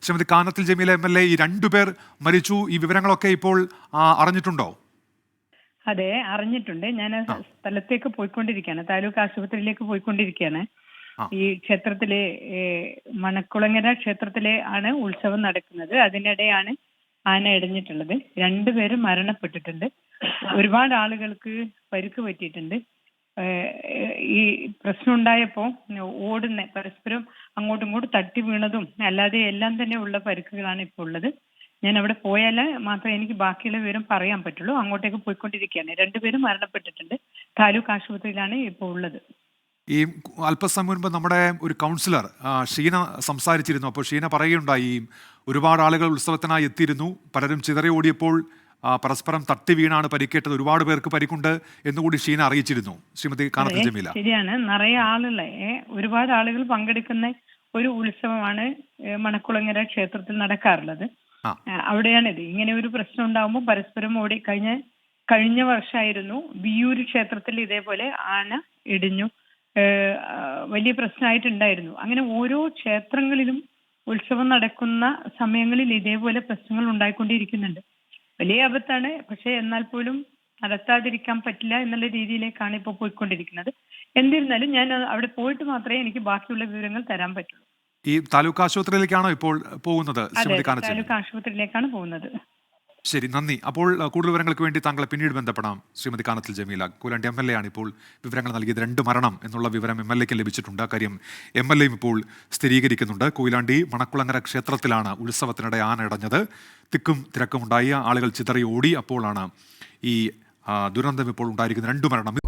Shrimati Kanathil Jameela MLA, ഈ രണ്ടുപേർ മരിച്ചു, ഈ വിവരങ്ങളൊക്കെ ഇപ്പോൾ അറിഞ്ഞിട്ടുണ്ടോ? അതെ, അറിഞ്ഞിട്ടുണ്ട്. ഞാൻ സ്ഥലത്തേക്ക് പോയിക്കൊണ്ടിരിക്കുകയാണ്, താലൂക്ക് ആശുപത്രിയിലേക്ക് പോയിക്കൊണ്ടിരിക്കുകയാണ്. ഈ ക്ഷേത്രത്തിലെ മണക്കുളങ്ങര ക്ഷേത്രത്തിലെ ആണ് ഉത്സവം നടക്കുന്നത്. അതിനിടെയാണ് ആന ഇടഞ്ഞിട്ടുള്ളത്. രണ്ടുപേരും മരണപ്പെട്ടിട്ടുണ്ട്. ഒരുപാട് ആളുകൾക്ക് പരിക്ക് പറ്റിയിട്ടുണ്ട്. ഈ പ്രശ്നം ഉണ്ടായപ്പോൾ പരസ്പരം അങ്ങോട്ടും ഇങ്ങോട്ടും തട്ടി വീണതും അല്ലാതെ എല്ലാം തന്നെ ഉള്ള പരിക്കുകളാണ് ഇപ്പോൾ ഉള്ളത്. ഞാൻ അവിടെ പോയാൽ മാത്രമേ എനിക്ക് ബാക്കിയുള്ള വിവരം പറയാൻ പറ്റുള്ളൂ. അങ്ങോട്ടേക്ക് പോയിക്കൊണ്ടിരിക്കുകയാണ്. രണ്ടുപേരും മരണപ്പെട്ടിട്ടുണ്ട്. താലൂക്ക് ആശുപത്രിയിലാണ് ഇപ്പോൾ ഉള്ളത്. ഈ അല്പസമയം മുൻപ് നമ്മുടെ ഒരു കൗൺസിലർ ഷീന സംസാരിച്ചിരുന്നു. അപ്പോൾ ഷീന പറയുകയുണ്ടായി, ഒരുപാട് ആളുകൾ ഉത്സവത്തിനായി എത്തിയിരുന്നു, പലരും ചിതറി ഓടിയപ്പോൾ പരസ്പരം തട്ടി വീണാണ് പരിക്കേറ്റത്, ഒരുപാട് പേർക്ക് പരിക്കുണ്ട് എന്നുകൂടി ഷീന അറിയിച്ചിരുന്നു. ശ്രീമതി കാനത്തിൽ ജമീല, ശരിയാണ്. നിറയെ ആളുകളെ ഒരുപാട് ആളുകൾ പങ്കെടുക്കുന്ന ഒരു ഉത്സവമാണ് മണക്കുളങ്ങര ക്ഷേത്രത്തിൽ നടക്കാറുള്ളത്. അവിടെയാണിത്. ഇങ്ങനെ ഒരു പ്രശ്നം ഉണ്ടാകുമ്പോൾ പരസ്പരം ഓടി കഴിഞ്ഞ വർഷമായിരുന്നു വിയ്യൂര് ക്ഷേത്രത്തിൽ ഇതേപോലെ ആന ഇടിഞ്ഞു, വലിയ പ്രശ്നമായിട്ടുണ്ടായിരുന്നു. അങ്ങനെ ഓരോ ക്ഷേത്രങ്ങളിലും ഉത്സവം നടക്കുന്ന സമയങ്ങളിൽ ഇതേപോലെ പ്രശ്നങ്ങൾ ഉണ്ടായിക്കൊണ്ടിരിക്കുന്നുണ്ട്. വലിയ അബദ്ധമാണ്. പക്ഷെ എന്നാൽ പോലും നടത്താതിരിക്കാൻ പറ്റില്ല എന്നുള്ള രീതിയിലേക്കാണ് ഇപ്പോൾ പോയിക്കൊണ്ടിരിക്കുന്നത്. എന്നിരുന്നാലും ഞാൻ അവിടെ പോയിട്ട് മാത്രമേ എനിക്ക് ബാക്കിയുള്ള വിവരങ്ങൾ തരാൻ പറ്റുള്ളൂ. ഈ താലൂക്ക് ആശുപത്രിയിലേക്കാണോ ഇപ്പോൾ പോകുന്നത്? താലൂക്ക് ആശുപത്രിയിലേക്കാണ് പോകുന്നത്. ശരി, നന്ദി. അപ്പോൾ കൂടുതൽ വിവരങ്ങൾക്ക് വേണ്ടി താങ്കളെ പിന്നീട് ബന്ധപ്പെടാം. ശ്രീമതി കാനത്തിൽ ജമീല, കൊയിലാണ്ടി MLA ആണ് ഇപ്പോൾ വിവരങ്ങൾ നൽകിയത്. 2 മരണം എന്നുള്ള വിവരം MLAക്ക് ലഭിച്ചിട്ടുണ്ട്. കാര്യം MLAയും ഇപ്പോൾ സ്ഥിരീകരിക്കുന്നുണ്ട്. കൊയിലാണ്ടി മണക്കുളങ്ങര ക്ഷേത്രത്തിലാണ് ഉത്സവത്തിനിടെ ആന ഇടഞ്ഞത്. തിക്കും തിരക്കും ഉണ്ടായി, ആളുകൾ ചിതറി ഓടി. അപ്പോഴാണ് ഈ ദുരന്തം ഇപ്പോൾ ഉണ്ടായിരിക്കുന്നത്. 2 മരണം.